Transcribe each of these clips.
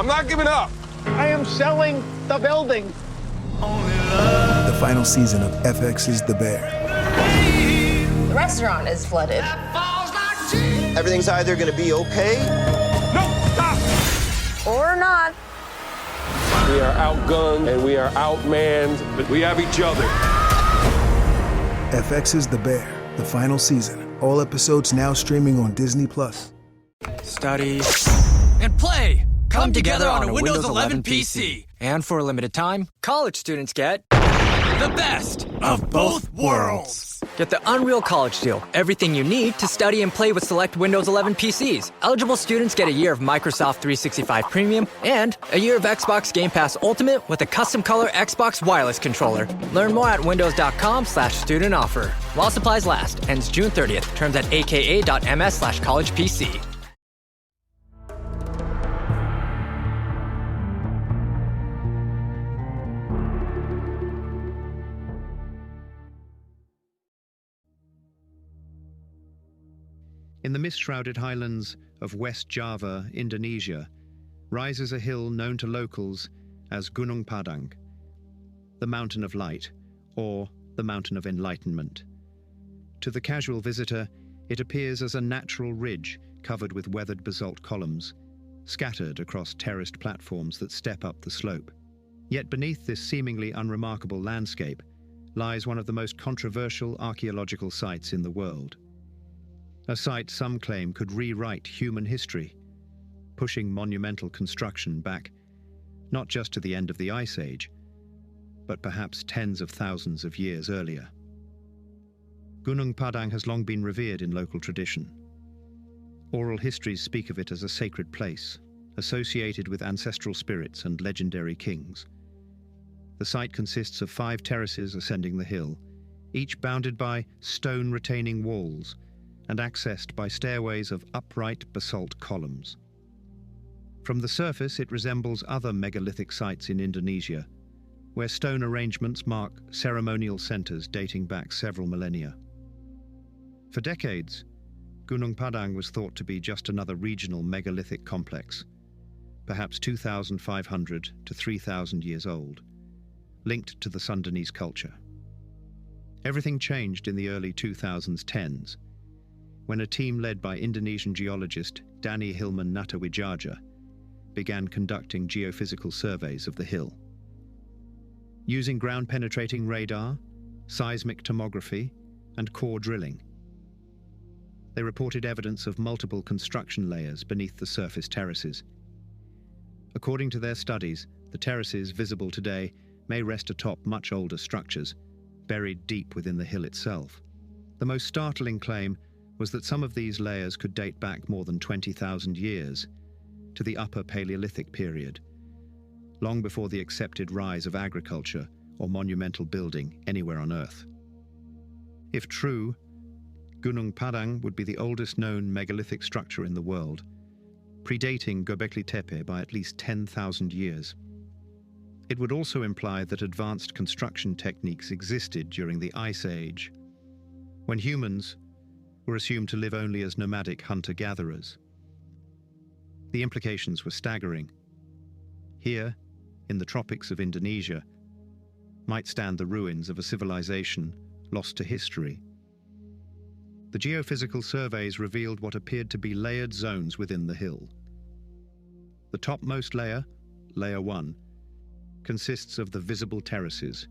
I'm not giving up. I am selling the building. The final season of FX's The Bear. The restaurant is flooded. Everything's either gonna be okay. No, stop! Or not. We are outgunned and we are outmanned, but we have each other. FX's The Bear, the final season. All episodes now streaming on Disney+. Study and play come together on a Windows 11 PC. And for a limited time, college students get the best of both worlds. Get the Unreal College Deal. Everything you need to study and play with select Windows 11 PCs. Eligible students get a year of Microsoft 365 Premium and a year of Xbox Game Pass Ultimate with a custom color Xbox wireless controller. Learn more at windows.com/student offer. While supplies last. Ends June 30th. Terms at aka.ms/collegepc. In the mist-shrouded highlands of West Java, Indonesia, rises a hill known to locals as Gunung Padang, the Mountain of Light, or the Mountain of Enlightenment. To the casual visitor, it appears as a natural ridge covered with weathered basalt columns, scattered across terraced platforms that step up the slope. Yet beneath this seemingly unremarkable landscape lies one of the most controversial archaeological sites in the world. A site some claim could rewrite human history, pushing monumental construction back not just to the end of the Ice Age, but perhaps tens of thousands of years earlier. Gunung Padang has long been revered in local tradition. Oral histories speak of it as a sacred place, associated with ancestral spirits and legendary kings. The site consists of 5 terraces ascending the hill, each bounded by stone retaining walls and accessed by stairways of upright basalt columns. From the surface, it resembles other megalithic sites in Indonesia, where stone arrangements mark ceremonial centers dating back several millennia. For decades, Gunung Padang was thought to be just another regional megalithic complex, perhaps 2,500 to 3,000 years old, linked to the Sundanese culture. Everything changed in the early 2010s, when a team led by Indonesian geologist Danny Hilman Natawijaja began conducting geophysical surveys of the hill. Using ground-penetrating radar, seismic tomography, and core drilling, they reported evidence of multiple construction layers beneath the surface terraces. According to their studies, the terraces visible today may rest atop much older structures, buried deep within the hill itself. The most startling claim was that some of these layers could date back more than 20,000 years to the Upper Paleolithic period, long before the accepted rise of agriculture or monumental building anywhere on Earth. If true, Gunung Padang would be the oldest known megalithic structure in the world, predating Göbekli Tepe by at least 10,000 years. It would also imply that advanced construction techniques existed during the Ice Age, when humans were assumed to live only as nomadic hunter-gatherers. The implications were staggering. Here, in the tropics of Indonesia, might stand the ruins of a civilization lost to history. The geophysical surveys revealed what appeared to be layered zones within the hill. The topmost layer, Layer 1, consists of the visible terraces,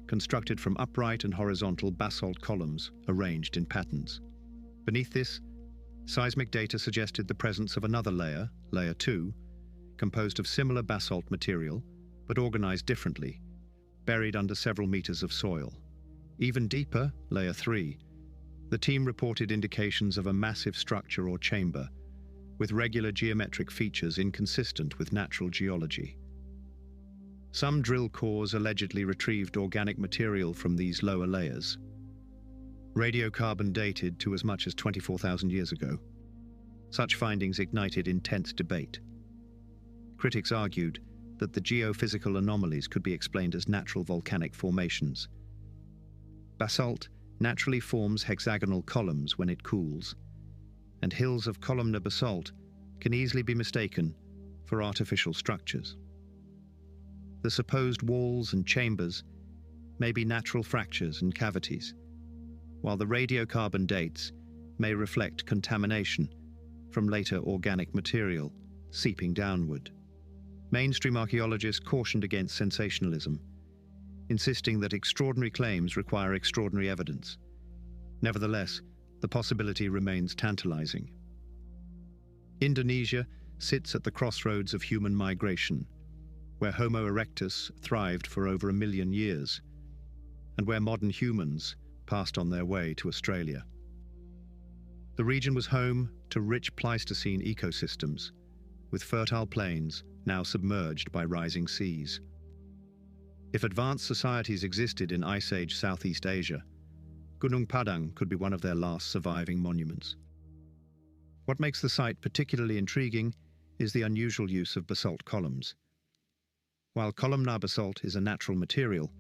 constructed from upright and horizontal basalt columns arranged in patterns. Beneath this, seismic data suggested the presence of another layer, Layer 2, composed of similar basalt material, but organized differently, buried under several meters of soil. Even deeper, Layer 3, the team reported indications of a massive structure or chamber, with regular geometric features inconsistent with natural geology. Some drill cores allegedly retrieved organic material from these lower layers, radiocarbon dated to as much as 24,000 years ago. Such findings ignited intense debate. Critics argued that the geophysical anomalies could be explained as natural volcanic formations. Basalt naturally forms hexagonal columns when it cools, and hills of columnar basalt can easily be mistaken for artificial structures. The supposed walls and chambers may be natural fractures and cavities, while the radiocarbon dates may reflect contamination from later organic material seeping downward. Mainstream archaeologists cautioned against sensationalism, insisting that extraordinary claims require extraordinary evidence. Nevertheless, the possibility remains tantalizing. Indonesia sits at the crossroads of human migration, where Homo erectus thrived for over 1 million years, and where modern humans passed on their way to Australia. The region was home to rich Pleistocene ecosystems, with fertile plains now submerged by rising seas. If advanced societies existed in Ice Age Southeast Asia, Gunung Padang could be one of their last surviving monuments. What makes the site particularly intriguing is the unusual use of basalt columns. While columnar basalt is a natural material,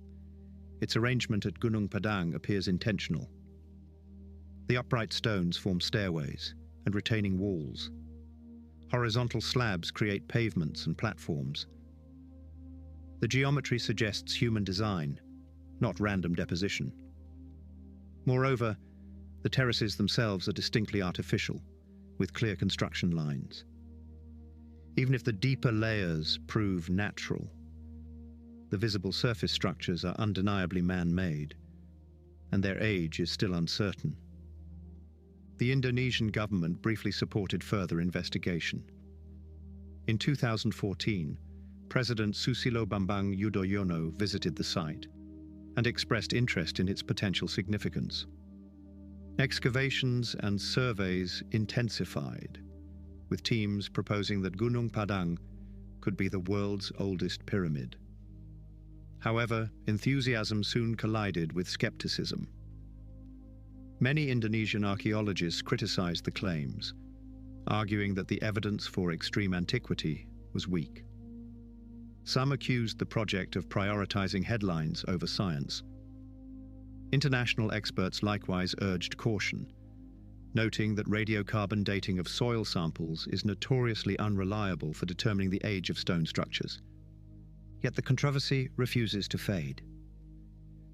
its arrangement at Gunung Padang appears intentional. The upright stones form stairways and retaining walls. Horizontal slabs create pavements and platforms. The geometry suggests human design, not random deposition. Moreover, the terraces themselves are distinctly artificial, with clear construction lines. Even if the deeper layers prove natural, the visible surface structures are undeniably man-made, and their age is still uncertain. The Indonesian government briefly supported further investigation. In 2014, President Susilo Bambang Yudhoyono visited the site and expressed interest in its potential significance. Excavations and surveys intensified, with teams proposing that Gunung Padang could be the world's oldest pyramid. However, enthusiasm soon collided with skepticism. Many Indonesian archaeologists criticized the claims, arguing that the evidence for extreme antiquity was weak. Some accused the project of prioritizing headlines over science. International experts likewise urged caution, noting that radiocarbon dating of soil samples is notoriously unreliable for determining the age of stone structures. Yet the controversy refuses to fade.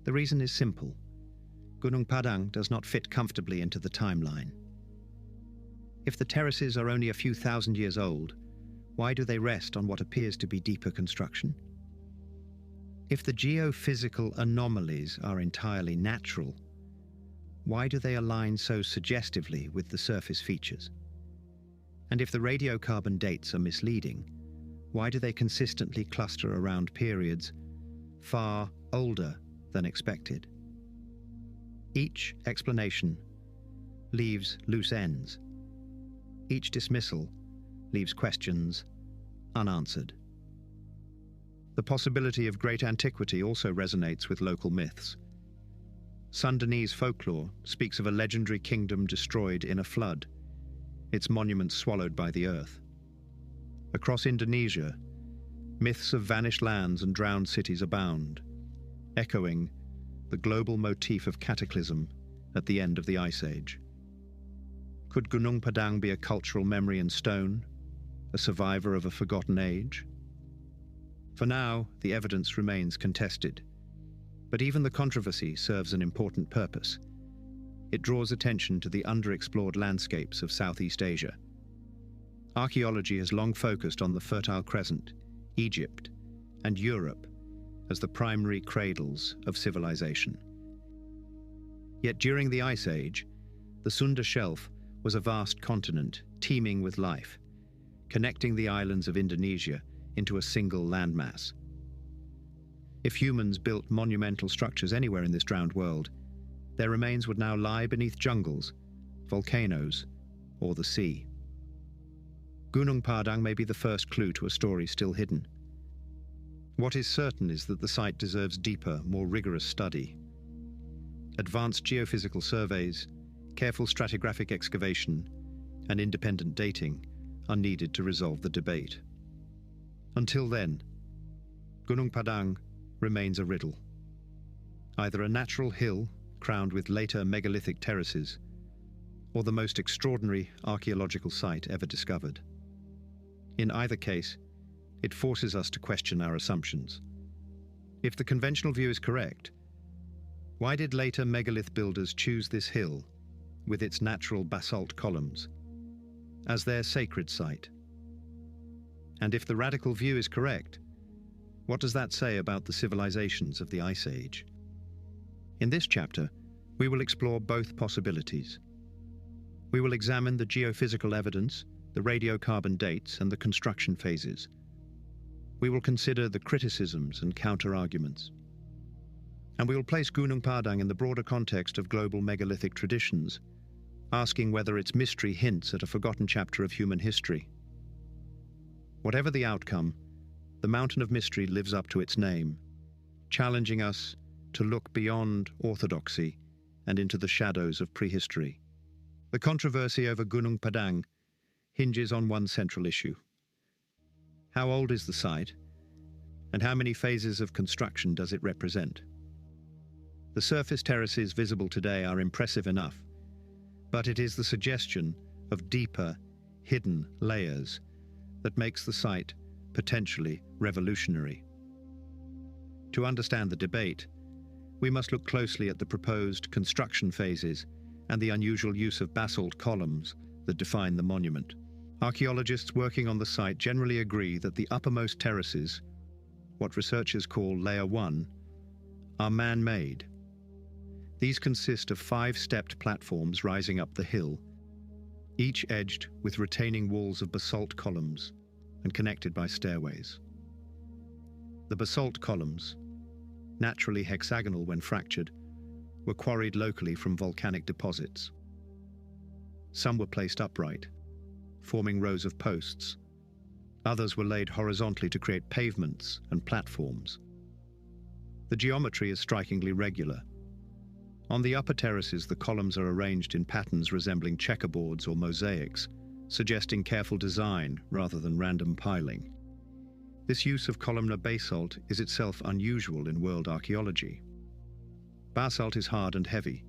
The reason is simple. Gunung Padang does not fit comfortably into the timeline. If the terraces are only a few thousand years old, why do they rest on what appears to be deeper construction? If the geophysical anomalies are entirely natural, why do they align so suggestively with the surface features? And if the radiocarbon dates are misleading, why do they consistently cluster around periods far older than expected? Each explanation leaves loose ends. Each dismissal leaves questions unanswered. The possibility of great antiquity also resonates with local myths. Sundanese folklore speaks of a legendary kingdom destroyed in a flood, its monuments swallowed by the earth. Across Indonesia, myths of vanished lands and drowned cities abound, echoing the global motif of cataclysm at the end of the Ice Age. Could Gunung Padang be a cultural memory in stone, a survivor of a forgotten age? For now, the evidence remains contested, but even the controversy serves an important purpose. It draws attention to the underexplored landscapes of Southeast Asia. Archaeology has long focused on the Fertile Crescent, Egypt, and Europe as the primary cradles of civilization. Yet during the Ice Age, the Sunda Shelf was a vast continent teeming with life, connecting the islands of Indonesia into a single landmass. If humans built monumental structures anywhere in this drowned world, their remains would now lie beneath jungles, volcanoes, or the sea. Gunung Padang may be the first clue to a story still hidden. What is certain is that the site deserves deeper, more rigorous study. Advanced geophysical surveys, careful stratigraphic excavation, and independent dating are needed to resolve the debate. Until then, Gunung Padang remains a riddle. Either a natural hill crowned with later megalithic terraces, or the most extraordinary archaeological site ever discovered. In either case, it forces us to question our assumptions. If the conventional view is correct, why did later megalith builders choose this hill, with its natural basalt columns, as their sacred site? And if the radical view is correct, what does that say about the civilizations of the Ice Age? In this chapter, we will explore both possibilities. We will examine the geophysical evidence, the radiocarbon dates, and the construction phases. We will consider the criticisms and counter-arguments. And we will place Gunung Padang in the broader context of global megalithic traditions, asking whether its mystery hints at a forgotten chapter of human history. Whatever the outcome, the Mountain of Mystery lives up to its name, challenging us to look beyond orthodoxy and into the shadows of prehistory. The controversy over Gunung Padang hinges on one central issue. How old is the site, and how many phases of construction does it represent? The surface terraces visible today are impressive enough, but it is the suggestion of deeper, hidden layers that makes the site potentially revolutionary. To understand the debate, we must look closely at the proposed construction phases and the unusual use of basalt columns that define the monument. Archaeologists working on the site generally agree that the uppermost terraces, what researchers call Layer 1, are man-made. These consist of 5-stepped platforms rising up the hill, each edged with retaining walls of basalt columns and connected by stairways. The basalt columns, naturally hexagonal when fractured, were quarried locally from volcanic deposits. Some were placed upright, forming rows of posts. Others were laid horizontally to create pavements and platforms. The geometry is strikingly regular. On the upper terraces, the columns are arranged in patterns resembling checkerboards or mosaics, suggesting careful design rather than random piling. This use of columnar basalt is itself unusual in world archaeology. Basalt is hard and heavy,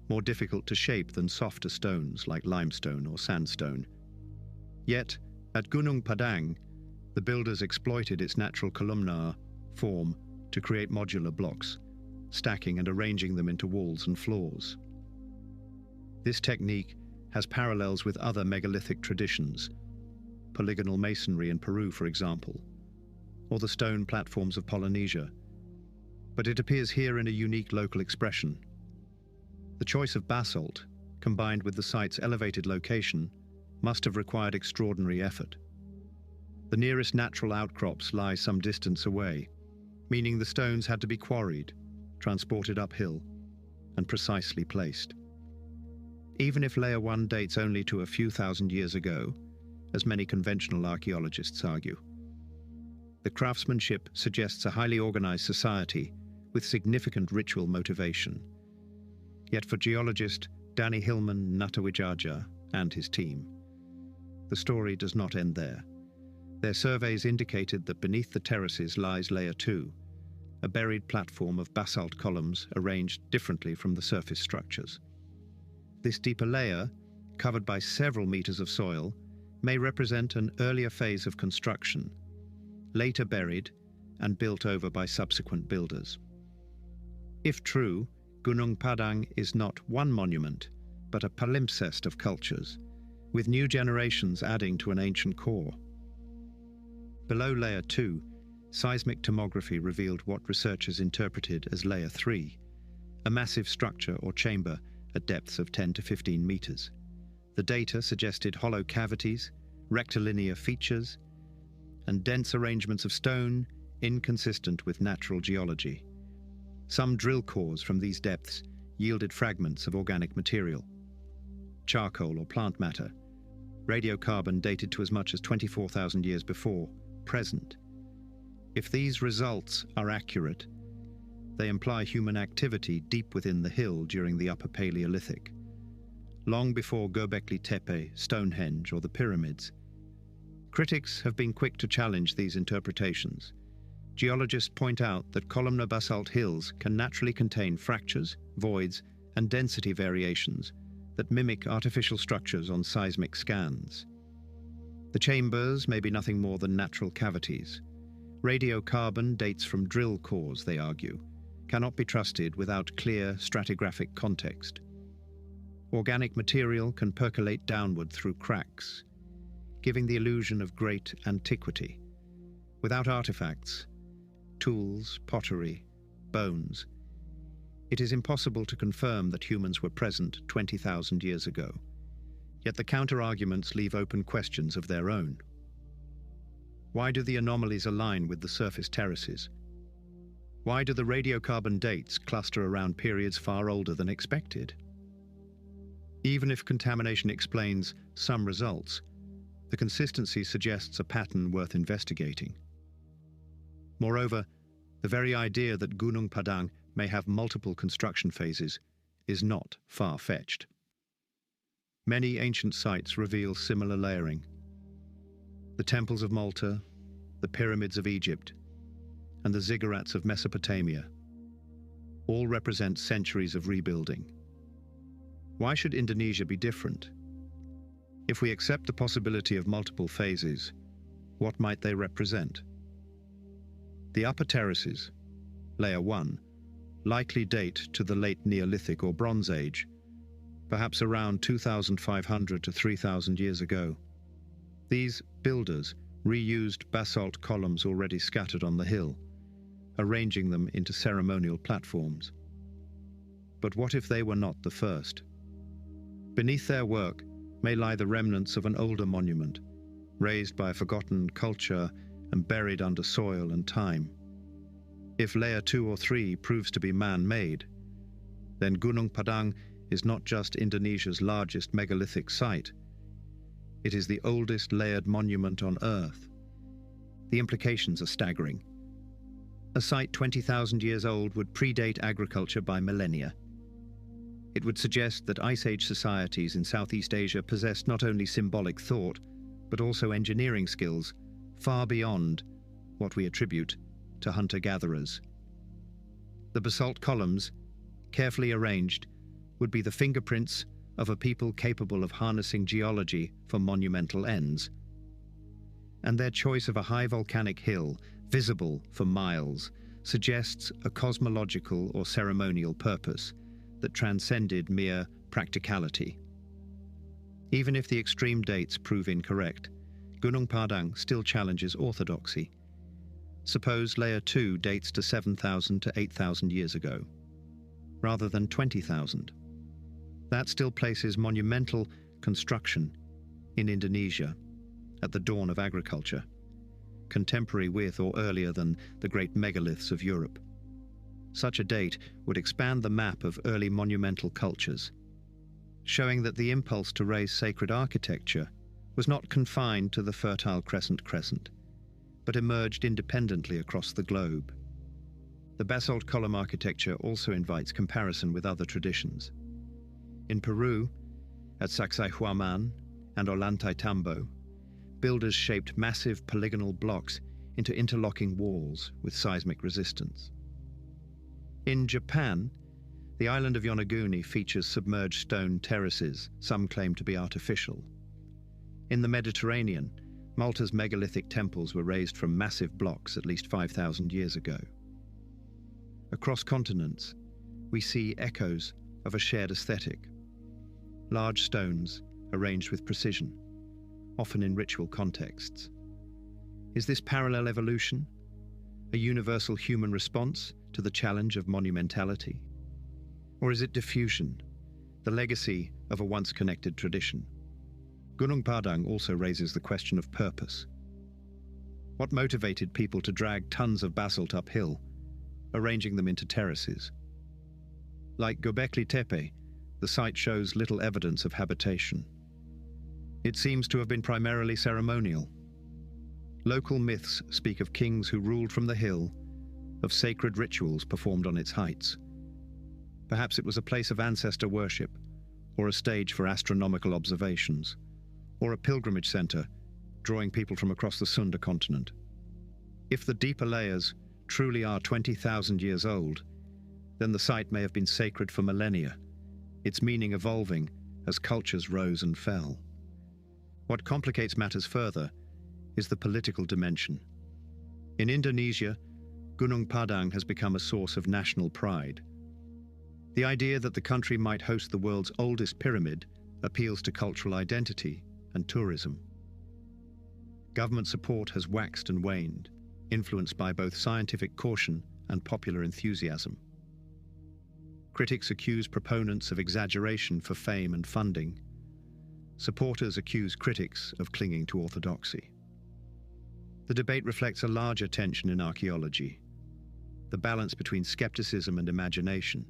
more difficult to shape than softer stones like limestone or sandstone. Yet, at Gunung Padang, the builders exploited its natural columnar form to create modular blocks, stacking and arranging them into walls and floors. This technique has parallels with other megalithic traditions, polygonal masonry in Peru, for example, or the stone platforms of Polynesia, but it appears here in a unique local expression. The choice of basalt, combined with the site's elevated location, must have required extraordinary effort. The nearest natural outcrops lie some distance away, meaning the stones had to be quarried, transported uphill, and precisely placed. Even if Layer 1 dates only to a few thousand years ago, as many conventional archaeologists argue, the craftsmanship suggests a highly organized society with significant ritual motivation. Yet for geologist Danny Hillman Natawijaja and his team, the story does not end there. Their surveys indicated that beneath the terraces lies Layer 2, a buried platform of basalt columns arranged differently from the surface structures. This deeper layer, covered by several meters of soil, may represent an earlier phase of construction, later buried and built over by subsequent builders. If true, Gunung Padang is not one monument, but a palimpsest of cultures, with new generations adding to an ancient core. Below Layer 2, seismic tomography revealed what researchers interpreted as Layer 3, a massive structure or chamber at depths of 10 to 15 meters. The data suggested hollow cavities, rectilinear features, and dense arrangements of stone inconsistent with natural geology. Some drill cores from these depths yielded fragments of organic material, charcoal or plant matter, radiocarbon dated to as much as 24,000 years before, present. If these results are accurate, they imply human activity deep within the hill during the Upper Paleolithic, long before Göbekli Tepe, Stonehenge, or the pyramids. Critics have been quick to challenge these interpretations. Geologists point out that columnar basalt hills can naturally contain fractures, voids, and density variations that mimic artificial structures on seismic scans. The chambers may be nothing more than natural cavities. Radiocarbon dates from drill cores, they argue, cannot be trusted without clear stratigraphic context. Organic material can percolate downward through cracks, giving the illusion of great antiquity. Without artifacts, tools, pottery, bones, it is impossible to confirm that humans were present 20,000 years ago. Yet the counter-arguments leave open questions of their own. Why do the anomalies align with the surface terraces? Why do the radiocarbon dates cluster around periods far older than expected? Even if contamination explains some results, the consistency suggests a pattern worth investigating. Moreover, the very idea that Gunung Padang may have multiple construction phases is not far-fetched. Many ancient sites reveal similar layering. The temples of Malta, the pyramids of Egypt, and the ziggurats of Mesopotamia all represent centuries of rebuilding. Why should Indonesia be different? If we accept the possibility of multiple phases, what might they represent? The upper terraces, Layer 1, likely date to the late Neolithic or Bronze Age, perhaps around 2,500 to 3,000 years ago. These builders reused basalt columns already scattered on the hill, arranging them into ceremonial platforms. But what if they were not the first? Beneath their work may lie the remnants of an older monument, raised by a forgotten culture and buried under soil and time. If Layer 2 or 3 proves to be man-made, then Gunung Padang is not just Indonesia's largest megalithic site. It is the oldest layered monument on Earth. The implications are staggering. A site 20,000 years old would predate agriculture by millennia. It would suggest that Ice Age societies in Southeast Asia possessed not only symbolic thought, but also engineering skills far beyond what we attribute to hunter-gatherers. The basalt columns, carefully arranged, would be the fingerprints of a people capable of harnessing geology for monumental ends. And their choice of a high volcanic hill, visible for miles, suggests a cosmological or ceremonial purpose that transcended mere practicality. Even if the extreme dates prove incorrect, Gunung Padang still challenges orthodoxy. Suppose Layer 2 dates to 7,000 to 8,000 years ago, rather than 20,000. That still places monumental construction in Indonesia at the dawn of agriculture, contemporary with or earlier than the great megaliths of Europe. Such a date would expand the map of early monumental cultures, showing that the impulse to raise sacred architecture was not confined to the Fertile Crescent, but emerged independently across the globe. The basalt column architecture also invites comparison with other traditions. In Peru, at Sacsayhuaman and Ollantaytambo, builders shaped massive polygonal blocks into interlocking walls with seismic resistance. In Japan, the island of Yonaguni features submerged stone terraces, some claim to be artificial. In the Mediterranean, Malta's megalithic temples were raised from massive blocks at least 5,000 years ago. Across continents, we see echoes of a shared aesthetic. Large stones arranged with precision, often in ritual contexts. Is this parallel evolution, a universal human response to the challenge of monumentality? Or is it diffusion, the legacy of a once connected tradition? Gunung Padang also raises the question of purpose. What motivated people to drag tons of basalt uphill, arranging them into terraces? Like Göbekli Tepe, the site shows little evidence of habitation. It seems to have been primarily ceremonial. Local myths speak of kings who ruled from the hill, of sacred rituals performed on its heights. Perhaps it was a place of ancestor worship, or a stage for astronomical observations, or a pilgrimage center drawing people from across the Sunda continent. If the deeper layers truly are 20,000 years old, then the site may have been sacred for millennia, its meaning evolving as cultures rose and fell. What complicates matters further is the political dimension. In Indonesia, Gunung Padang has become a source of national pride. The idea that the country might host the world's oldest pyramid appeals to cultural identity and tourism. Government support has waxed and waned, influenced by both scientific caution and popular enthusiasm. Critics accuse proponents of exaggeration for fame and funding. Supporters accuse critics of clinging to orthodoxy. The debate reflects a larger tension in archaeology, the balance between skepticism and imagination,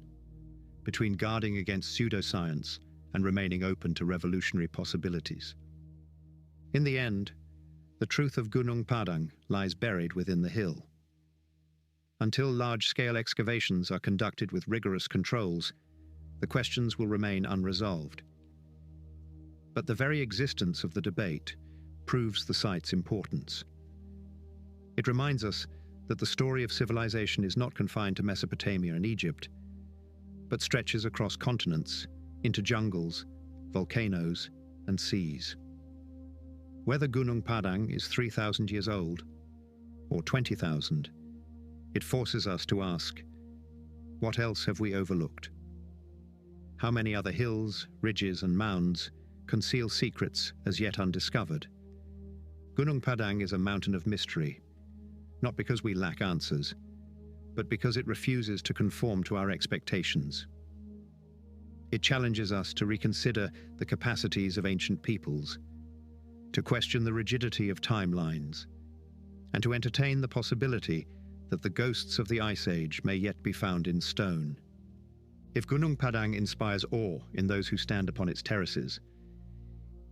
between guarding against pseudoscience and remaining open to revolutionary possibilities. In the end, the truth of Gunung Padang lies buried within the hill. Until large-scale excavations are conducted with rigorous controls, the questions will remain unresolved. But the very existence of the debate proves the site's importance. It reminds us that the story of civilization is not confined to Mesopotamia and Egypt, but stretches across continents, into jungles, volcanoes, and seas. Whether Gunung Padang is 3,000 years old, or 20,000, it forces us to ask, what else have we overlooked? How many other hills, ridges, and mounds conceal secrets as yet undiscovered? Gunung Padang is a mountain of mystery, not because we lack answers, but because it refuses to conform to our expectations. It challenges us to reconsider the capacities of ancient peoples, to question the rigidity of timelines, and to entertain the possibility that the ghosts of the Ice Age may yet be found in stone. If Gunung Padang inspires awe in those who stand upon its terraces,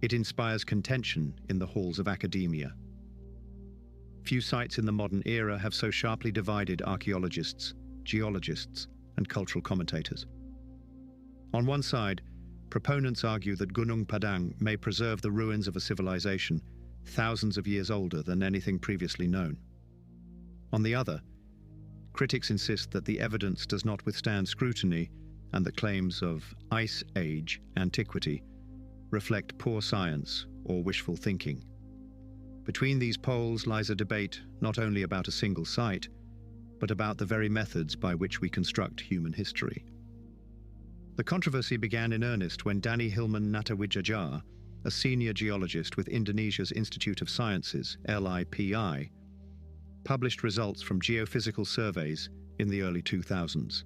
it inspires contention in the halls of academia. Few sites in the modern era have so sharply divided archaeologists, geologists, and cultural commentators. On one side, proponents argue that Gunung Padang may preserve the ruins of a civilization thousands of years older than anything previously known. On the other, critics insist that the evidence does not withstand scrutiny and that claims of Ice Age antiquity reflect poor science or wishful thinking. Between these poles lies a debate not only about a single site, but about the very methods by which we construct human history. The controversy began in earnest when Danny Hilman Natawijaya, a senior geologist with Indonesia's Institute of Sciences, LIPI, published results from geophysical surveys in the early 2000s.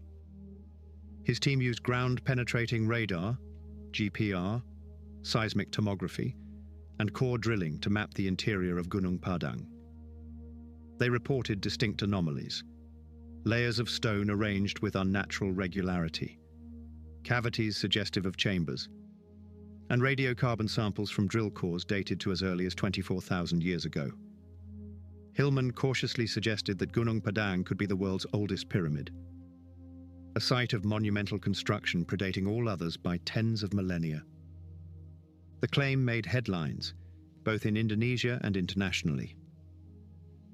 His team used ground-penetrating radar, GPR, seismic tomography, and core drilling to map the interior of Gunung Padang. They reported distinct anomalies: layers of stone arranged with unnatural regularity, cavities suggestive of chambers, and radiocarbon samples from drill cores dated to as early as 24,000 years ago. Hillman cautiously suggested that Gunung Padang could be the world's oldest pyramid, a site of monumental construction predating all others by tens of millennia. The claim made headlines, both in Indonesia and internationally.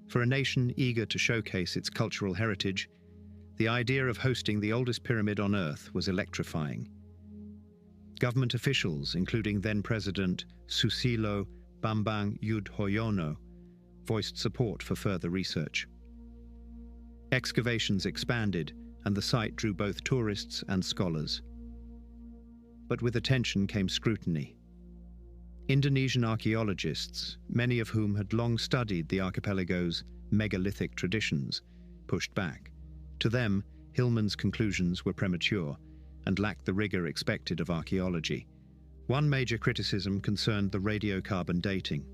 For a nation eager to showcase its cultural heritage, the idea of hosting the oldest pyramid on Earth was electrifying. Government officials, including then-President Susilo Bambang Yudhoyono, voiced support for further research. Excavations expanded, and the site drew both tourists and scholars. But with attention came scrutiny. Indonesian archaeologists, many of whom had long studied the archipelago's megalithic traditions, pushed back. To them, Hillman's conclusions were premature and lacked the rigor expected of archaeology. One major criticism concerned the radiocarbon dating.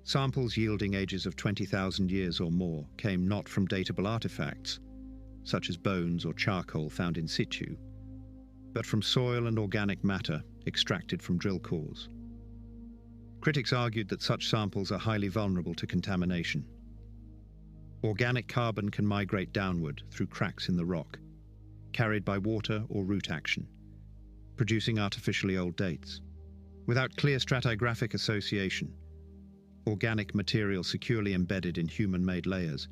Samples yielding ages of 20,000 years or more came not from datable artifacts, such as bones or charcoal found in situ, but from soil and organic matter extracted from drill cores. Critics argued that such samples are highly vulnerable to contamination. Organic carbon can migrate downward through cracks in the rock, carried by water or root action, producing artificially old dates. Without clear stratigraphic association, organic material securely embedded in human-made layers,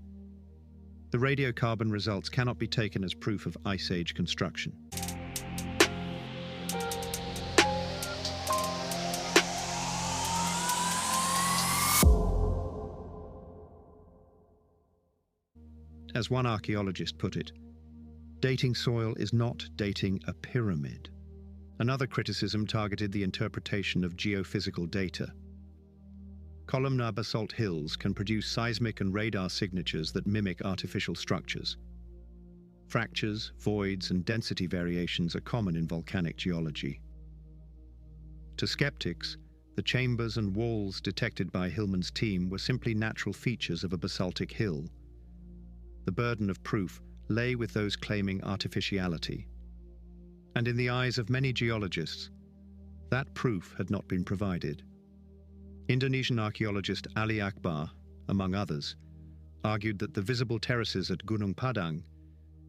the radiocarbon results cannot be taken as proof of Ice Age construction. As one archaeologist put it, dating soil is not dating a pyramid. Another criticism targeted the interpretation of geophysical data. Columnar basalt hills can produce seismic and radar signatures that mimic artificial structures. Fractures, voids, and density variations are common in volcanic geology. To skeptics, the chambers and walls detected by Hillman's team were simply natural features of a basaltic hill. The burden of proof lay with those claiming artificiality. And in the eyes of many geologists, that proof had not been provided. Indonesian archaeologist Ali Akbar, among others, argued that the visible terraces at Gunung Padang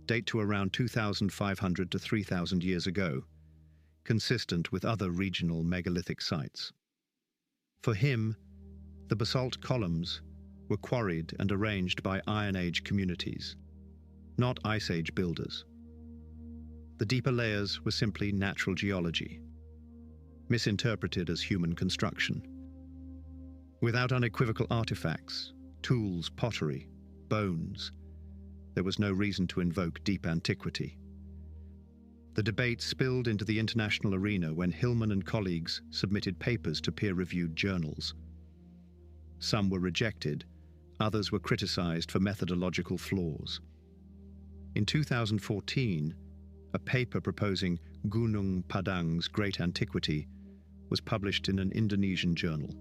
date to around 2,500 to 3,000 years ago, consistent with other regional megalithic sites. For him, the basalt columns were quarried and arranged by Iron Age communities, not Ice Age builders. The deeper layers were simply natural geology, misinterpreted as human construction. Without unequivocal artifacts, tools, pottery, bones, there was no reason to invoke deep antiquity. The debate spilled into the international arena when Hillman and colleagues submitted papers to peer-reviewed journals. Some were rejected, others were criticized for methodological flaws. In 2014, a paper proposing Gunung Padang's great antiquity was published in an Indonesian journal.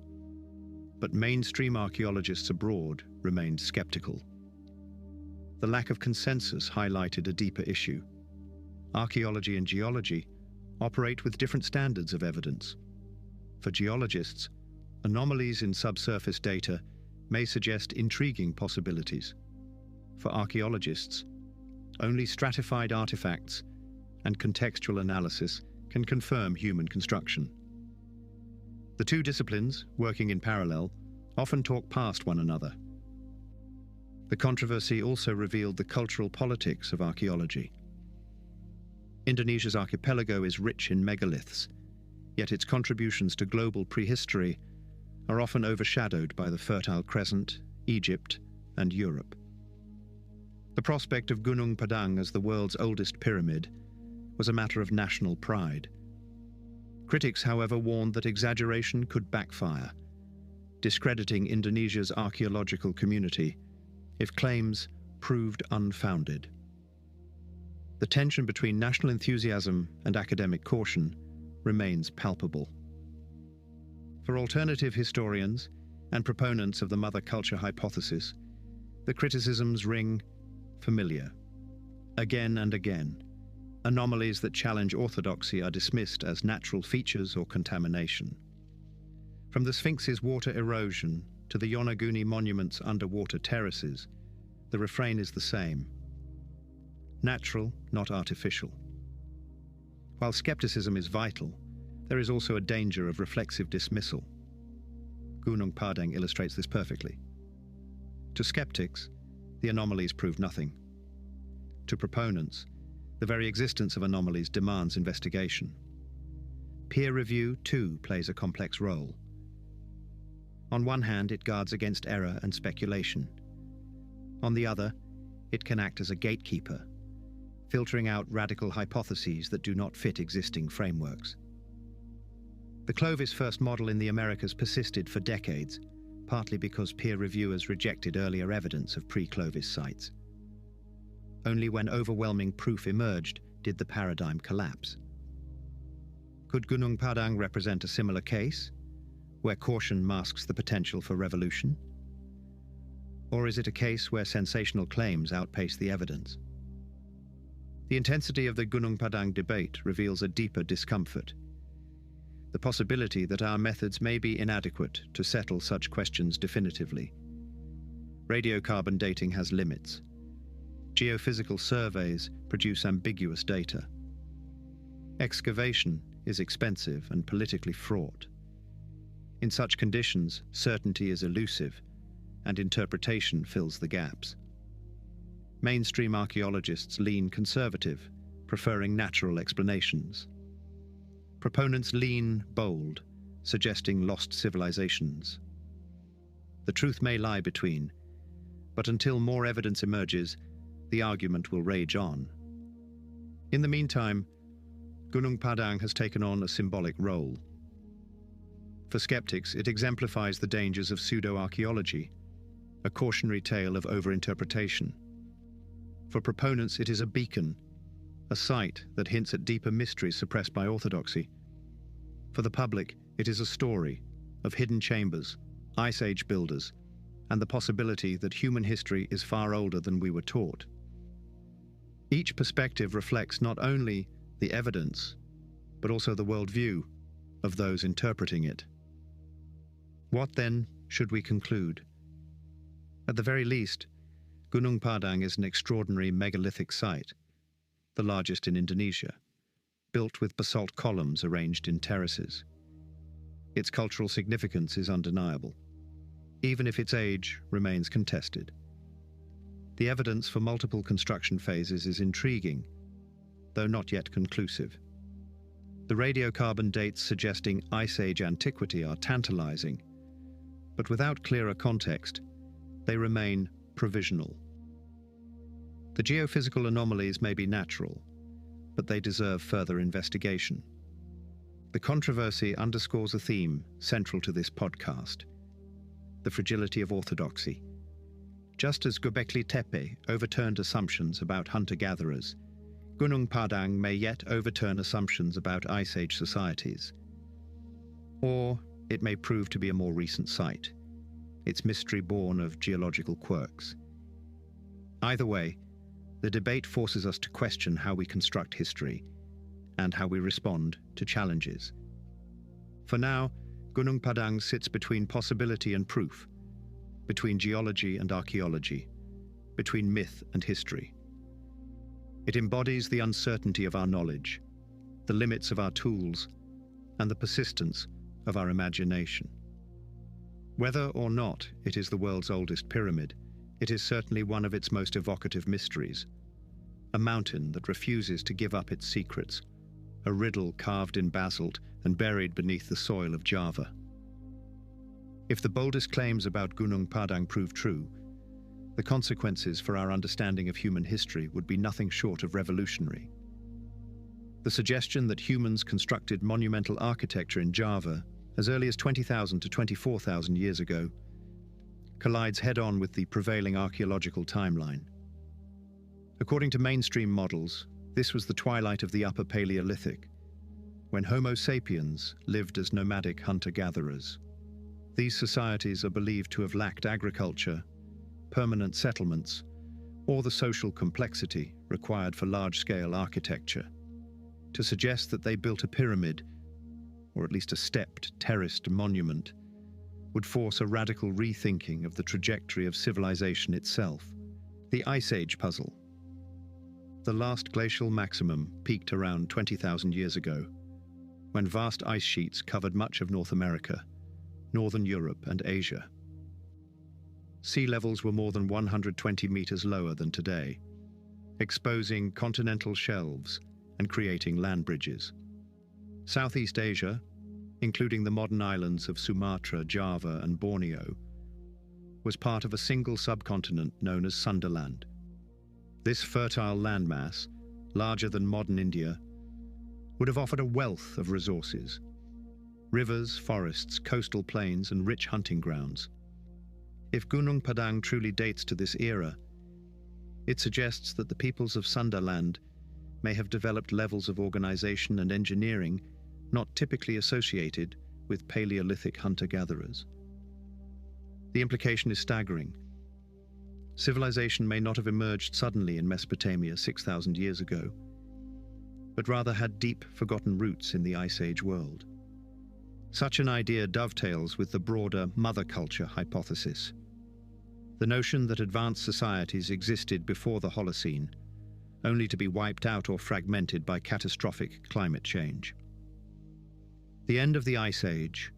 But mainstream archaeologists abroad remained skeptical. The lack of consensus highlighted a deeper issue. Archaeology and geology operate with different standards of evidence. For geologists, anomalies in subsurface data may suggest intriguing possibilities. For archaeologists, only stratified artifacts and contextual analysis can confirm human construction. The two disciplines, working in parallel, often talk past one another. The controversy also revealed the cultural politics of archaeology. Indonesia's archipelago is rich in megaliths, yet its contributions to global prehistory are often overshadowed by the Fertile Crescent, Egypt, and Europe. The prospect of Gunung Padang as the world's oldest pyramid was a matter of national pride. Critics, however, warned that exaggeration could backfire, discrediting Indonesia's archaeological community if claims proved unfounded. The tension between national enthusiasm and academic caution remains palpable. For alternative historians and proponents of the mother culture hypothesis, the criticisms ring familiar. Again and again, anomalies that challenge orthodoxy are dismissed as natural features or contamination. From the Sphinx's water erosion to the Yonaguni monument's underwater terraces, the refrain is the same. Natural, not artificial. While skepticism is vital, there is also a danger of reflexive dismissal. Gunung Padang illustrates this perfectly. To skeptics, the anomalies prove nothing. To proponents, the very existence of anomalies demands investigation. Peer review, too, plays a complex role. On one hand, it guards against error and speculation. On the other, it can act as a gatekeeper, filtering out radical hypotheses that do not fit existing frameworks. The Clovis first model in the Americas persisted for decades, partly because peer reviewers rejected earlier evidence of pre-Clovis sites. Only when overwhelming proof emerged did the paradigm collapse. Could Gunung Padang represent a similar case, where caution masks the potential for revolution? Or is it a case where sensational claims outpace the evidence? The intensity of the Gunung Padang debate reveals a deeper discomfort. The possibility that our methods may be inadequate to settle such questions definitively. Radiocarbon dating has limits. Geophysical surveys produce ambiguous data. Excavation is expensive and politically fraught. In such conditions, certainty is elusive, and interpretation fills the gaps. Mainstream archaeologists lean conservative, preferring natural explanations. Proponents lean bold, suggesting lost civilizations. The truth may lie between, but until more evidence emerges, the argument will rage on. In the meantime, Gunung Padang has taken on a symbolic role. For skeptics, it exemplifies the dangers of pseudo-archaeology, a cautionary tale of overinterpretation. For proponents, it is a beacon, a site that hints at deeper mysteries suppressed by orthodoxy. For the public, it is a story of hidden chambers, Ice Age builders, and the possibility that human history is far older than we were taught. Each perspective reflects not only the evidence, but also the worldview of those interpreting it. What then should we conclude? At the very least, Gunung Padang is an extraordinary megalithic site, the largest in Indonesia, built with basalt columns arranged in terraces. Its cultural significance is undeniable, even if its age remains contested. The evidence for multiple construction phases is intriguing, though not yet conclusive. The radiocarbon dates suggesting Ice Age antiquity are tantalizing, but without clearer context, they remain provisional. The geophysical anomalies may be natural, but they deserve further investigation. The controversy underscores a theme central to this podcast: the fragility of orthodoxy. Just as Göbekli Tepe overturned assumptions about hunter-gatherers, Gunung Padang may yet overturn assumptions about Ice Age societies. Or it may prove to be a more recent site, its mystery born of geological quirks. Either way, the debate forces us to question how we construct history and how we respond to challenges. For now, Gunung Padang sits between possibility and proof, between geology and archaeology, between myth and history. It embodies the uncertainty of our knowledge, the limits of our tools, and the persistence of our imagination. Whether or not it is the world's oldest pyramid, it is certainly one of its most evocative mysteries. A mountain that refuses to give up its secrets, a riddle carved in basalt and buried beneath the soil of Java. If the boldest claims about Gunung Padang prove true, the consequences for our understanding of human history would be nothing short of revolutionary. The suggestion that humans constructed monumental architecture in Java as early as 20,000 to 24,000 years ago collides head-on with the prevailing archaeological timeline. According to mainstream models, this was the twilight of the Upper Paleolithic, when Homo sapiens lived as nomadic hunter-gatherers. These societies are believed to have lacked agriculture, permanent settlements, or the social complexity required for large-scale architecture. To suggest that they built a pyramid, or at least a stepped, terraced monument, would force a radical rethinking of the trajectory of civilization itself. The Ice Age puzzle. The last glacial maximum peaked around 20,000 years ago, when vast ice sheets covered much of North America, Northern Europe, and Asia. Sea levels were more than 120 meters lower than today, exposing continental shelves and creating land bridges. Southeast Asia, including the modern islands of Sumatra, Java, and Borneo, was part of a single subcontinent known as Sundaland. This fertile landmass, larger than modern India, would have offered a wealth of resources: rivers, forests, coastal plains, and rich hunting grounds. If Gunung Padang truly dates to this era, it suggests that the peoples of Sundaland may have developed levels of organization and engineering not typically associated with Paleolithic hunter-gatherers. The implication is staggering. Civilization may not have emerged suddenly in Mesopotamia 6,000 years ago, but rather had deep, forgotten roots in the Ice Age world. Such an idea dovetails with the broader mother culture hypothesis, the notion that advanced societies existed before the Holocene, only to be wiped out or fragmented by catastrophic climate change. The end of the Ice Age,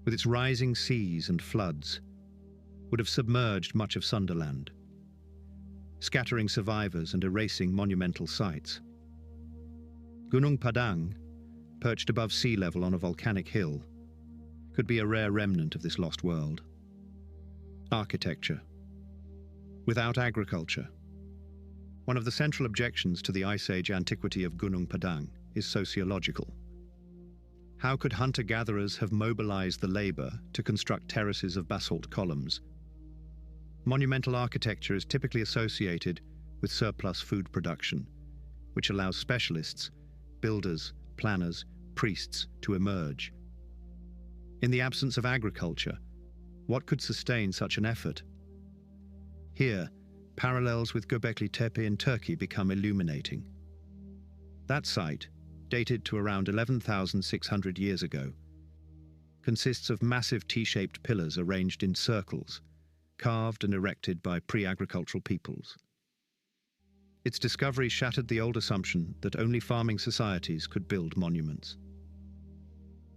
with its rising seas and floods, would have submerged much of Sundaland, scattering survivors and erasing monumental sites. Gunung Padang, perched above sea level on a volcanic hill, could be a rare remnant of this lost world. Architecture. Without agriculture. One of the central objections to the Ice Age antiquity of Gunung Padang is sociological. How could hunter-gatherers have mobilized the labor to construct terraces of basalt columns? Monumental architecture is typically associated with surplus food production, which allows specialists, builders, planners, priests to emerge. In the absence of agriculture, what could sustain such an effort? Here, parallels with Göbekli Tepe in Turkey become illuminating. That site, dated to around 11,600 years ago, consists of massive T-shaped pillars arranged in circles, carved and erected by pre-agricultural peoples. Its discovery shattered the old assumption that only farming societies could build monuments.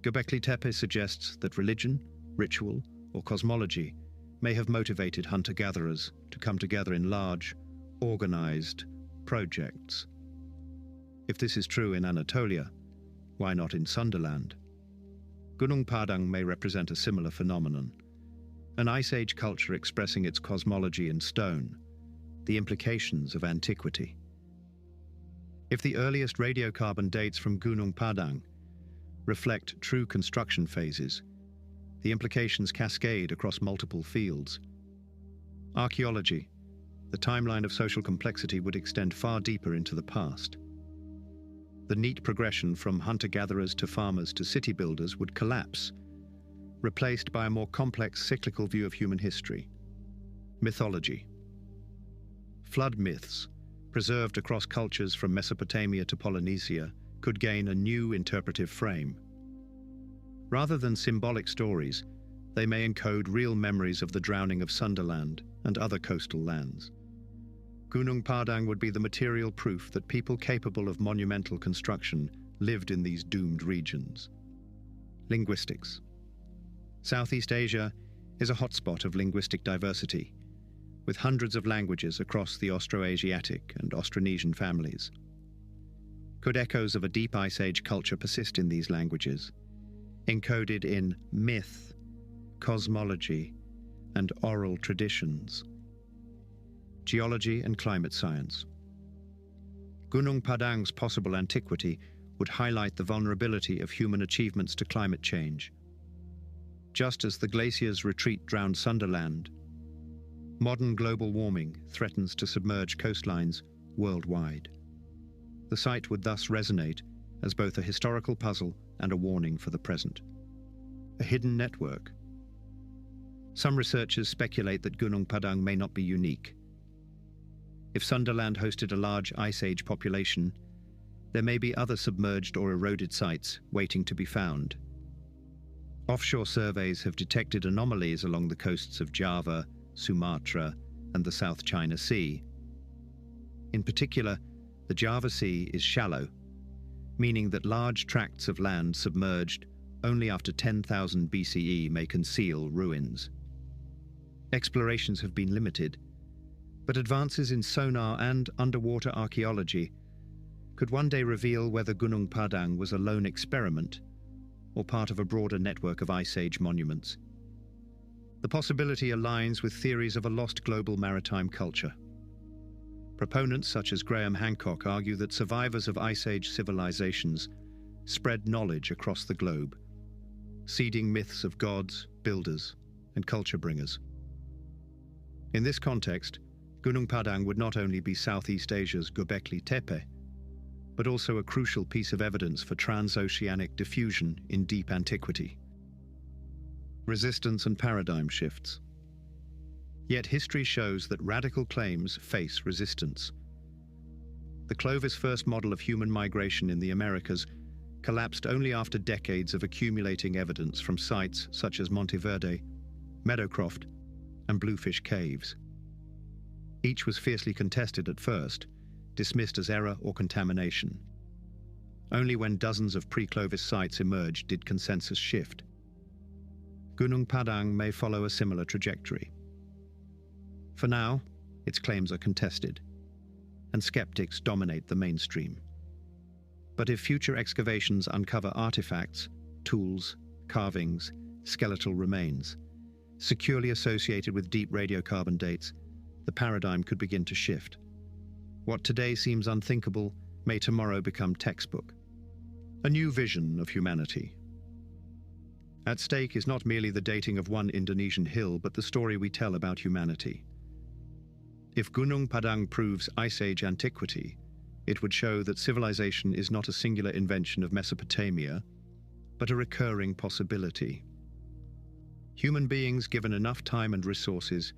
Göbekli Tepe suggests that religion, ritual, or cosmology may have motivated hunter-gatherers to come together in large, organized projects. If this is true in Anatolia, why not in Sunderland? Gunung Padang may represent a similar phenomenon, an Ice Age culture expressing its cosmology in stone, the implications of antiquity. If the earliest radiocarbon dates from Gunung Padang reflect true construction phases, the implications cascade across multiple fields. Archaeology, the timeline of social complexity, would extend far deeper into the past. The neat progression from hunter-gatherers to farmers to city builders would collapse, replaced by a more complex cyclical view of human history. Mythology. Flood myths, preserved across cultures from Mesopotamia to Polynesia, could gain a new interpretive frame. Rather than symbolic stories, they may encode real memories of the drowning of Sunderland and other coastal lands. Gunung Padang would be the material proof that people capable of monumental construction lived in these doomed regions. Linguistics. Southeast Asia is a hotspot of linguistic diversity, with hundreds of languages across the Austroasiatic and Austronesian families. Could echoes of a deep Ice Age culture persist in these languages, encoded in myth, cosmology, and oral traditions? Geology and climate science. Gunung Padang's possible antiquity would highlight the vulnerability of human achievements to climate change. Just as the glacier's retreat drowned Sunderland, modern global warming threatens to submerge coastlines worldwide. The site would thus resonate as both a historical puzzle and a warning for the present. A hidden network. Some researchers speculate that Gunung Padang may not be unique. If Sunderland hosted a large Ice Age population, there may be other submerged or eroded sites waiting to be found. Offshore surveys have detected anomalies along the coasts of Java, Sumatra, and the South China Sea. In particular, the Java Sea is shallow, meaning that large tracts of land submerged only after 10,000 BCE may conceal ruins. Explorations have been limited, but advances in sonar and underwater archaeology could one day reveal whether Gunung Padang was a lone experiment or part of a broader network of Ice Age monuments. The possibility aligns with theories of a lost global maritime culture. Proponents such as Graham Hancock argue that survivors of Ice Age civilizations spread knowledge across the globe, seeding myths of gods, builders, and culture bringers. In this context, Gunung Padang would not only be Southeast Asia's Göbekli Tepe, but also a crucial piece of evidence for transoceanic diffusion in deep antiquity. Resistance and paradigm shifts. Yet history shows that radical claims face resistance. The Clovis first model of human migration in the Americas collapsed only after decades of accumulating evidence from sites such as Monteverde, Meadowcroft, and Bluefish Caves. Each was fiercely contested at first, dismissed as error or contamination. Only when dozens of pre-Clovis sites emerged did consensus shift. Gunung Padang may follow a similar trajectory. For now, its claims are contested, and skeptics dominate the mainstream. But if future excavations uncover artifacts, tools, carvings, skeletal remains, securely associated with deep radiocarbon dates, the paradigm could begin to shift. What today seems unthinkable may tomorrow become textbook. A new vision of humanity. At stake is not merely the dating of one Indonesian hill, but the story we tell about humanity. If Gunung Padang proves Ice Age antiquity, it would show that civilization is not a singular invention of Mesopotamia, but a recurring possibility. Human beings, given enough time and resources,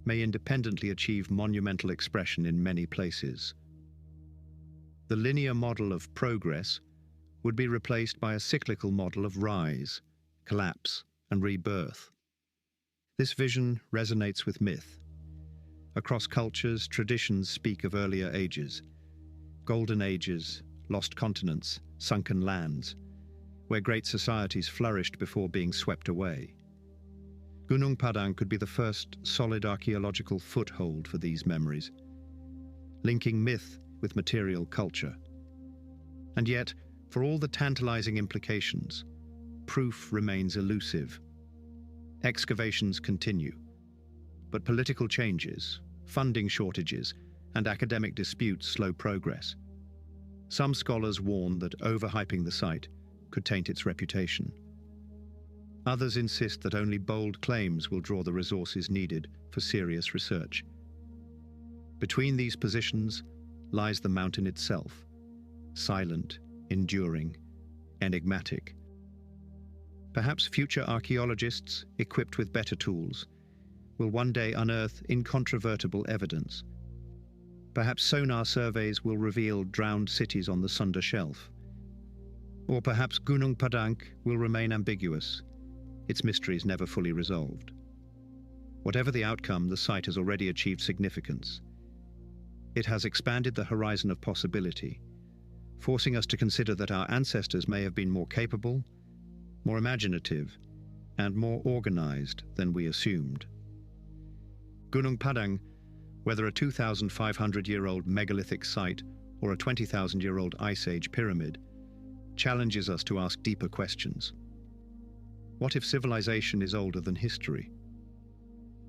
may independently achieve monumental expression in many places. The linear model of progress would be replaced by a cyclical model of rise, collapse, and rebirth. This vision resonates with myth. Across cultures, traditions speak of earlier ages, golden ages, lost continents, sunken lands, where great societies flourished before being swept away. Gunung Padang could be the first solid archaeological foothold for these memories, linking myth with material culture. And yet, for all the tantalizing implications, proof remains elusive. Excavations continue, but political changes, funding shortages, and academic disputes slow progress. Some scholars warn that overhyping the site could taint its reputation. Others insist that only bold claims will draw the resources needed for serious research. Between these positions lies the mountain itself, silent, enduring, enigmatic. Perhaps future archaeologists, equipped with better tools, will one day unearth incontrovertible evidence. Perhaps sonar surveys will reveal drowned cities on the Sunda Shelf. Or perhaps Gunung Padang will remain ambiguous, its mysteries never fully resolved. Whatever the outcome, the site has already achieved significance. It has expanded the horizon of possibility, forcing us to consider that our ancestors may have been more capable, more imaginative, and more organized than we assumed. Gunung Padang, whether a 2,500-year-old megalithic site or a 20,000-year-old Ice Age pyramid, challenges us to ask deeper questions. What if civilization is older than history?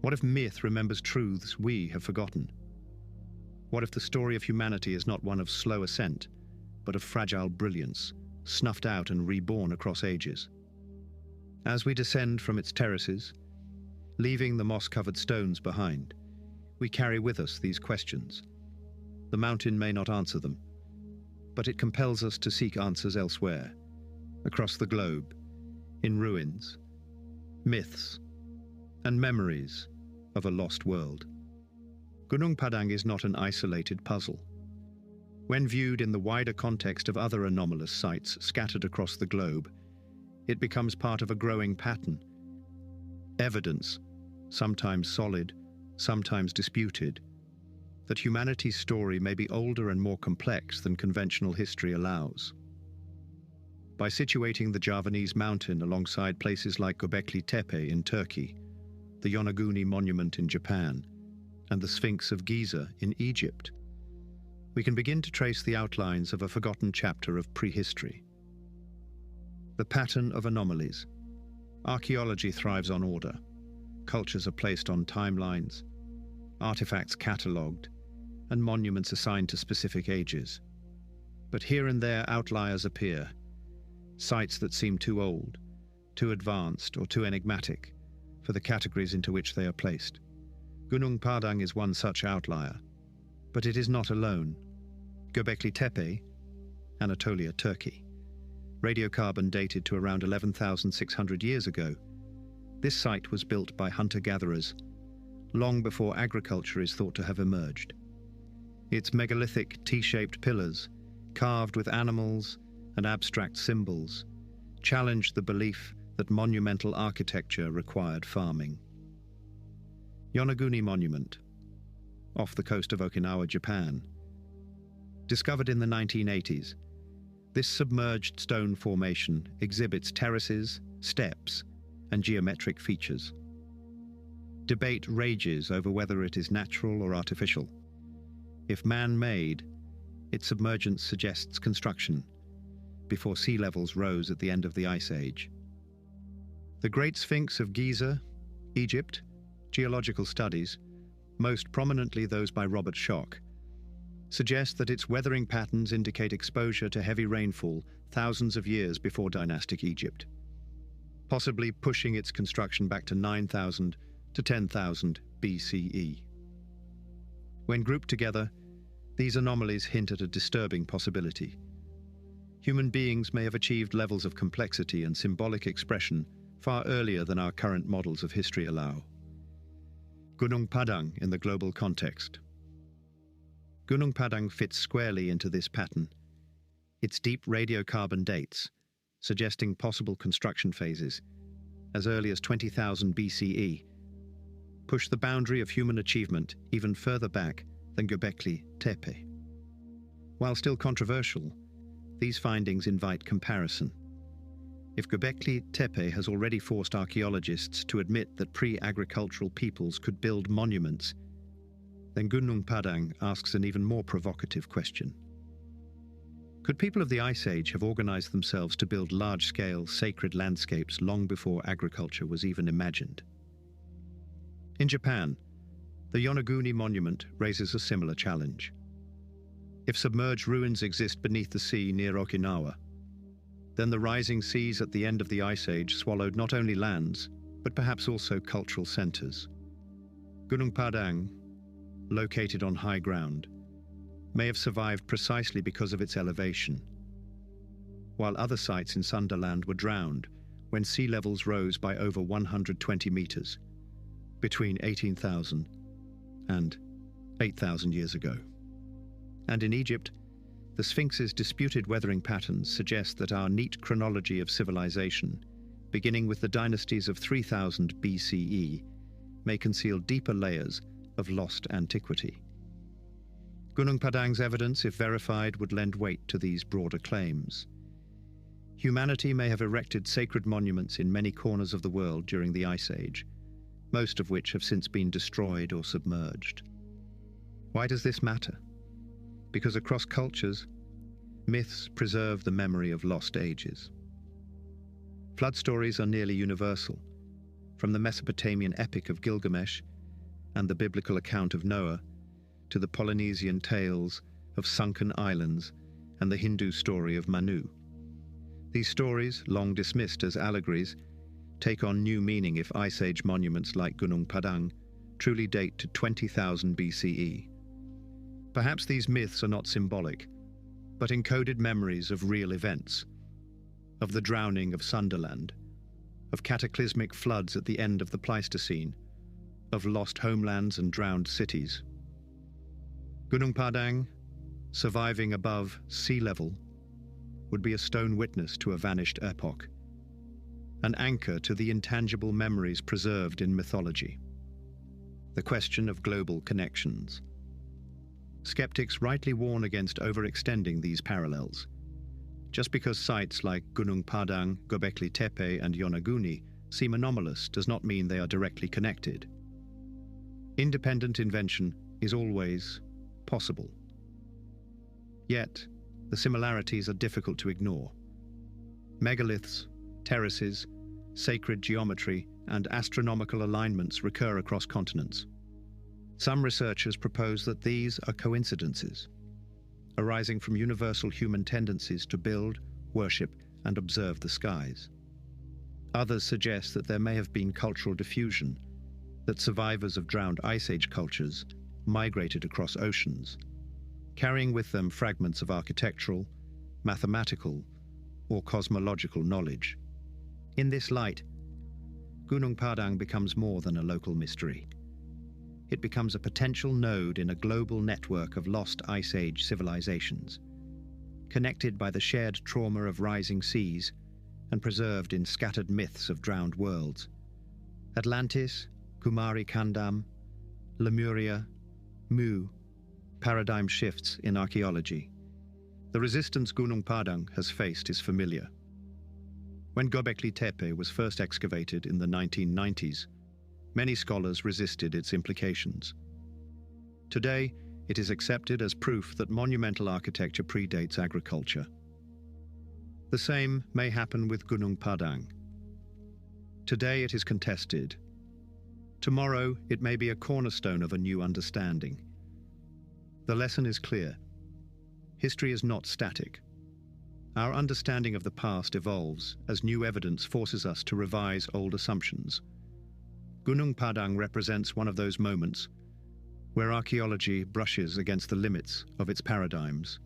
What if myth remembers truths we have forgotten? What if the story of humanity is not one of slow ascent, but of fragile brilliance, snuffed out and reborn across ages? As we descend from its terraces, leaving the moss-covered stones behind, we carry with us these questions. The mountain may not answer them, but it compels us to seek answers elsewhere, across the globe, in ruins, myths, and memories of a lost world. Gunung Padang is not an isolated puzzle. When viewed in the wider context of other anomalous sites scattered across the globe, it becomes part of a growing pattern. Evidence, sometimes solid, sometimes disputed, that humanity's story may be older and more complex than conventional history allows. By situating the Javanese mountain alongside places like Göbekli Tepe in Turkey, the Yonaguni Monument in Japan, and the Sphinx of Giza in Egypt, we can begin to trace the outlines of a forgotten chapter of prehistory. The pattern of anomalies. Archaeology thrives on order. Cultures are placed on timelines, artifacts catalogued, and monuments assigned to specific ages. But here and there outliers appear, sites that seem too old, too advanced, or too enigmatic for the categories into which they are placed. Gunung Padang is one such outlier, but it is not alone. Göbekli Tepe, Anatolia, Turkey, radiocarbon dated to around 11,600 years ago. This site was built by hunter-gatherers, long before agriculture is thought to have emerged. Its megalithic T-shaped pillars, carved with animals and abstract symbols, challenged the belief that monumental architecture required farming. Yonaguni Monument, off the coast of Okinawa, Japan. Discovered in the 1980s, this submerged stone formation exhibits terraces, steps, and geometric features. Debate rages over whether it is natural or artificial. If man-made, its submergence suggests construction, before sea levels rose at the end of the Ice Age. The Great Sphinx of Giza, Egypt, geological studies, most prominently those by Robert Schoch, suggest that its weathering patterns indicate exposure to heavy rainfall thousands of years before dynastic Egypt, possibly pushing its construction back to 9,000 to 10,000 BCE. When grouped together, these anomalies hint at a disturbing possibility. Human beings may have achieved levels of complexity and symbolic expression far earlier than our current models of history allow. Gunung Padang in the global context. Gunung Padang fits squarely into this pattern. Its deep radiocarbon dates, suggesting possible construction phases as early as 20,000 BCE, push the boundary of human achievement even further back than Göbekli Tepe. While still controversial, these findings invite comparison. If Göbekli Tepe has already forced archaeologists to admit that pre-agricultural peoples could build monuments, then Gunung Padang asks an even more provocative question. Could people of the Ice Age have organized themselves to build large-scale, sacred landscapes long before agriculture was even imagined? In Japan, the Yonaguni monument raises a similar challenge. If submerged ruins exist beneath the sea near Okinawa, then the rising seas at the end of the Ice Age swallowed not only lands, but perhaps also cultural centers. Gunung Padang, located on high ground, may have survived precisely because of its elevation, while other sites in Sunderland were drowned when sea levels rose by over 120 meters, between 18,000 and 8,000 years ago. And in Egypt, the Sphinx's disputed weathering patterns suggest that our neat chronology of civilization, beginning with the dynasties of 3000 BCE, may conceal deeper layers of lost antiquity. Gunung Padang's evidence, if verified, would lend weight to these broader claims. Humanity may have erected sacred monuments in many corners of the world during the Ice Age, most of which have since been destroyed or submerged. Why does this matter? Because across cultures, myths preserve the memory of lost ages. Flood stories are nearly universal, from the Mesopotamian epic of Gilgamesh and the biblical account of Noah, to the Polynesian tales of sunken islands and the Hindu story of Manu. These stories, long dismissed as allegories, take on new meaning if Ice Age monuments like Gunung Padang truly date to 20,000 BCE. Perhaps these myths are not symbolic, but encoded memories of real events, of the drowning of Sunderland, of cataclysmic floods at the end of the Pleistocene, of lost homelands and drowned cities. Gunung Padang, surviving above sea level, would be a stone witness to a vanished epoch, an anchor to the intangible memories preserved in mythology. The question of global connections. Skeptics rightly warn against overextending these parallels. Just because sites like Gunung Padang, Göbekli Tepe, and Yonaguni seem anomalous does not mean they are directly connected. Independent invention is always possible. Yet, the similarities are difficult to ignore. Megaliths, terraces, sacred geometry, and astronomical alignments recur across continents. Some researchers propose that these are coincidences, arising from universal human tendencies to build, worship, and observe the skies. Others suggest that there may have been cultural diffusion, that survivors of drowned Ice Age cultures migrated across oceans, carrying with them fragments of architectural, mathematical, or cosmological knowledge. In this light, Gunung Padang becomes more than a local mystery. It becomes a potential node in a global network of lost Ice Age civilizations, connected by the shared trauma of rising seas and preserved in scattered myths of drowned worlds. Atlantis, Kumari Kandam, Lemuria, Mu, paradigm shifts in archaeology. The resistance Gunung Padang has faced is familiar. When Göbekli Tepe was first excavated in the 1990s, many scholars resisted its implications. Today, it is accepted as proof that monumental architecture predates agriculture. The same may happen with Gunung Padang. Today it is contested. Tomorrow it may be a cornerstone of a new understanding. The lesson is clear. History is not static. Our understanding of the past evolves as new evidence forces us to revise old assumptions. Gunung Padang represents one of those moments where archaeology brushes against the limits of its paradigms,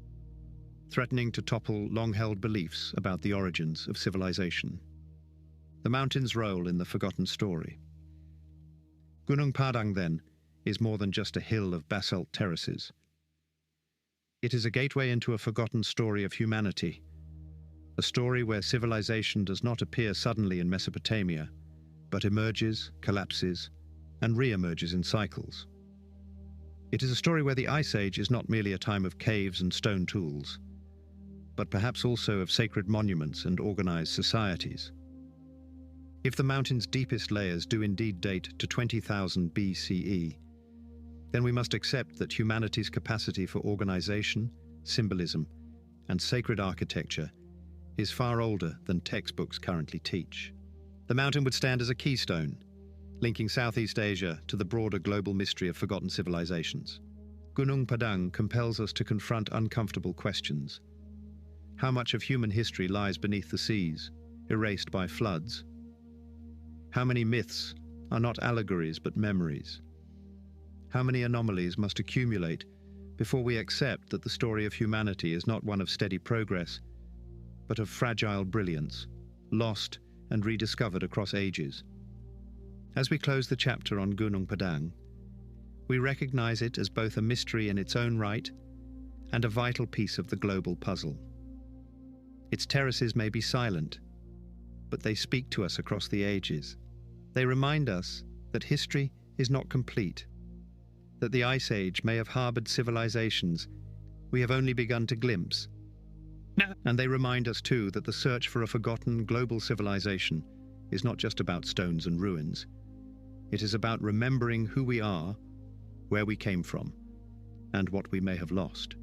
threatening to topple long-held beliefs about the origins of civilization. The mountain's role in the forgotten story. Gunung Padang, then, is more than just a hill of basalt terraces. It is a gateway into a forgotten story of humanity, a story where civilization does not appear suddenly in Mesopotamia, but emerges, collapses, and re-emerges in cycles. It is a story where the Ice Age is not merely a time of caves and stone tools, but perhaps also of sacred monuments and organized societies. If the mountain's deepest layers do indeed date to 20,000 BCE, then we must accept that humanity's capacity for organization, symbolism, and sacred architecture is far older than textbooks currently teach. The mountain would stand as a keystone, linking Southeast Asia to the broader global mystery of forgotten civilizations. Gunung Padang compels us to confront uncomfortable questions. How much of human history lies beneath the seas, erased by floods? How many myths are not allegories but memories? How many anomalies must accumulate before we accept that the story of humanity is not one of steady progress, but of fragile brilliance, lost and rediscovered across ages? As we close the chapter on Gunung Padang, we recognize it as both a mystery in its own right and a vital piece of the global puzzle. Its terraces may be silent, but they speak to us across the ages. They remind us that history is not complete, that the Ice Age may have harbored civilizations we have only begun to glimpse. And they remind us, too, that the search for a forgotten global civilization is not just about stones and ruins. It is about remembering who we are, where we came from, and what we may have lost.